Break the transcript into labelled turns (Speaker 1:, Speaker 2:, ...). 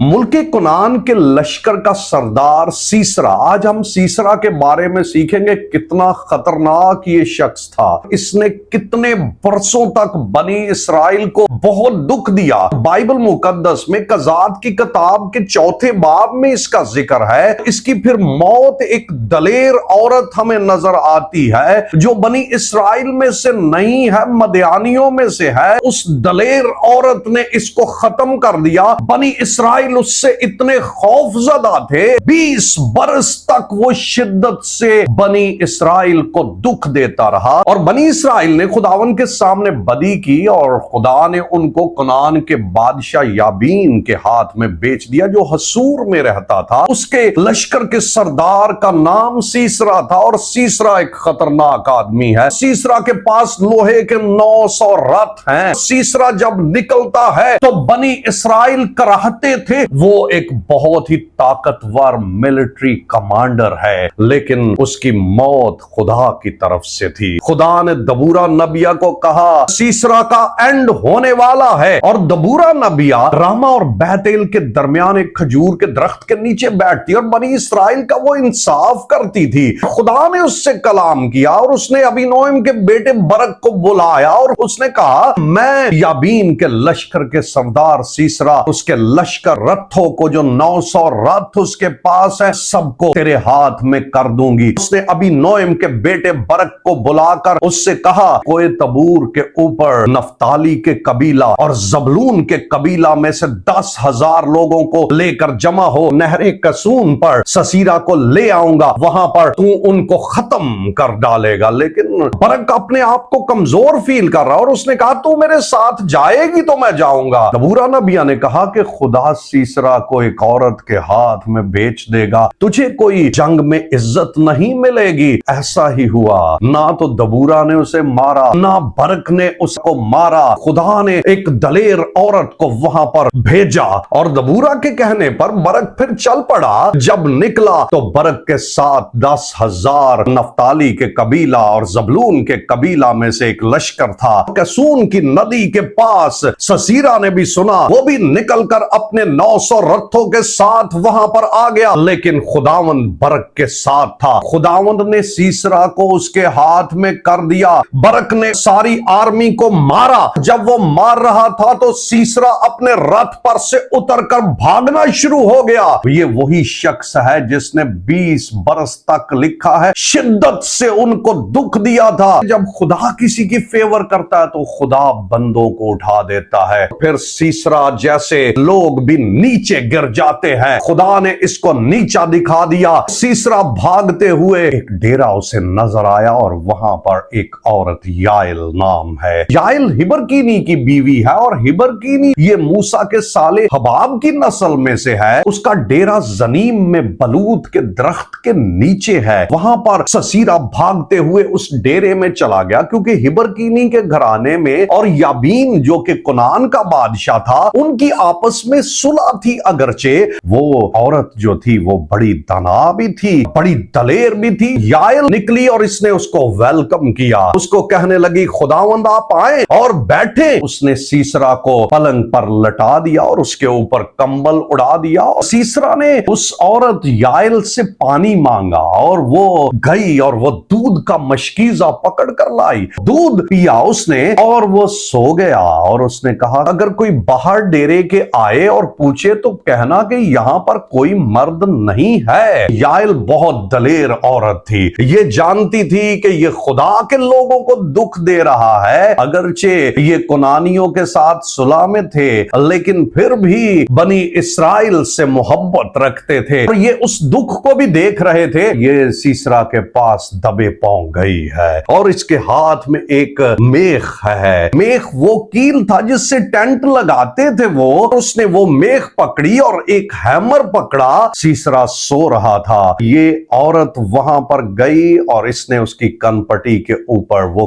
Speaker 1: ملک کنعان کے لشکر کا سردار سیسرا. آج ہم سیسرا کے بارے میں سیکھیں گے کتنا خطرناک یہ شخص تھا. اس نے کتنے برسوں تک بنی اسرائیل کو بہت دکھ دیا. بائبل مقدس میں قضات کی کتاب کے 4 باب میں اس کا ذکر ہے. اس کی پھر موت ایک دلیر عورت ہمیں نظر آتی ہے جو بنی اسرائیل میں سے نہیں ہے، مدیانیوں میں سے ہے. اس دلیر عورت نے اس کو ختم کر دیا. بنی اسرائیل اس سے اتنے خوف زدہ تھے، 20 برس تک وہ شدت سے بنی اسرائیل کو دکھ دیتا رہا. اور بنی اسرائیل نے خداوند کے سامنے بدی کی اور خدا نے ان کو کنعان کے بادشاہ یابین کے ہاتھ میں بیچ دیا جو حسور میں رہتا تھا. اس کے لشکر کے سردار کا نام سیسرا تھا اور سیسرا ایک خطرناک آدمی ہے. سیسرا کے پاس لوہے کے 900 رتھ ہیں. سیسرا جب نکلتا ہے تو بنی اسرائیل کراہتے تھے وہ ایک بہت ہی طاقتور ملٹری کمانڈر ہے، لیکن اس کی موت خدا کی طرف سے تھی. خدا نے دبورا نبیہ کو کہا سیسرا کا اینڈ ہونے والا ہے. اور دبورا نبیہ راما اور بیتیل کے درمیان ایک کھجور کے درخت کے نیچے بیٹھتی اور بنی اسرائیل کا وہ انصاف کرتی تھی. خدا نے اس سے کلام کیا اور اس نے ابی نوئم کے بیٹے برق کو بلایا اور اس نے کہا میں یابین کے لشکر کے سردار سیسرا، اس کے لشکر رتھوں کو جو 900 رتھ اس کے پاس ہے سب کو تیرے ہاتھ میں کر دوں گی. اس نے ابی نوئم کے بیٹے برق کو بلا کر اس سے کہا کوئے تبور کے اوپر نفتالی کے قبیلہ اور زبلون کے قبیلہ میں سے 10,000 لوگوں کو لے کر جمع ہو. نہر کسون پر سسیرا کو لے آؤں گا، وہاں پر تو ان کو ختم کر ڈالے گا. لیکن برق اپنے آپ کو کمزور فیل کر رہا اور اس نے کہا تو میرے ساتھ جائے گی تو میں جاؤں گا. دبورا نبیہ نے کہا کہ خدا سیسرا کو ایک عورت کے ہاتھ میں بیچ دے گا، تجھے کوئی جنگ میں عزت نہیں ملے گی. ایسا ہی ہوا. نہ تو دبورا نے اسے مارا نہ برق نے اس کو مارا. خدا نے ایک دلیر عورت کو وہاں پر بھیجا اور دبورا کے کہنے پر برق پھر چل پڑا. جب نکلا تو برق کے ساتھ 10,000 نفتالی کے قبیلہ اور زبلون کے قبیلہ میں سے ایک لشکر تھا. کسون کی ندی کے پاس سسیرا نے بھی سنا، وہ بھی نکل کر اپنے 900 رتھوں کے ساتھ وہاں پر آ گیا. لیکن خداوند برق کے ساتھ تھا. خداوند نے سیسرا کو اس کے ہاتھ میں کر دیا. برق نے ساری آرمی کو مارا. جب وہ مار رہا تھا تو سیسرا اپنے رتھ پر سے اتر کر بھاگنا شروع ہو گیا. یہ وہی شخص ہے جس نے 20 برس تک لکھا ہے شدت سے ان کو دکھ دیا تھا. جب خدا کسی کی فیور کرتا ہے تو خدا بندوں کو اٹھا دیتا ہے. پھر سیسرا جیسے لوگ بھی نیچے گر جاتے ہیں. خدا نے اس کو نیچا دکھا دیا. سیسرا بھاگتے ہوئے ایک ڈیرا اسے نظر آیا اور وہاں پر ایک عورت یائل نام ہے. یائل ہبرکینی کی بیوی ہے اور ہبرکینی یہ موسیٰ کے سالے حباب کی نسل میں سے ہے. اس کا ڈیرا زنیم میں بلوت کے درخت کے نیچے ہے. وہاں پر سسیرا بھاگتے ہوئے اس ڈیرے میں چلا گیا کیونکہ ہبرکینی کے گھرانے میں اور یابین جو کہ کنعان کا بادشاہ تھا ان کی آپس میں صلح تھی. اگرچہ وہ عورت جو تھی وہ بڑی دانا بھی تھی، بڑی دلیر بھی تھی. یائل نکلی اور اس نے اس کو ویلکم کیا. اس کو کہنے لگی خداوند آپ آئیں اور بیٹھے. اس نے سیسرا کو پلنگ پر لٹا دیا اور اس کے اوپر کمبل اڑا دیا. سیسرا نے اس عورت یائل سے پانی مانگا اور وہ گئی اور وہ دودھ کا مشکیزہ پکڑ کر لائی. دودھ پیا اس نے اور وہ سو گیا. اور اس نے کہا اگر کوئی باہر ڈیرے کے آئے اور پوچھے تو کہنا کہ یہاں پر کوئی مرد نہیں ہے. یائل بہت دلیر عورت تھی. یہ جانتی تھی کہ یہ خدا کے لوگوں کو دکھ دے رہا ہے. اگرچہ یہ کنعانیوں کے ساتھ صلح میں تھے لیکن پھر بھی بنی اسرائیل سے محبت رکھتے تھے اور یہ اس دکھ کو بھی دیکھ رہے تھے. یہ سیسرا کے پاس دبے پاؤں گئی ہے اور اس کے ہاتھ میں ایک میخ ہے. میخ وہ کیل تھا جس سے ٹینٹ لگاتے تھے. اس نے وہ میخ پکڑی اور ایک ہیمر پکڑا. سیسرا سو رہا تھا. یہ عورت وہاں پر گئی اور اس نے اس کی کن پٹی کے اوپر وہ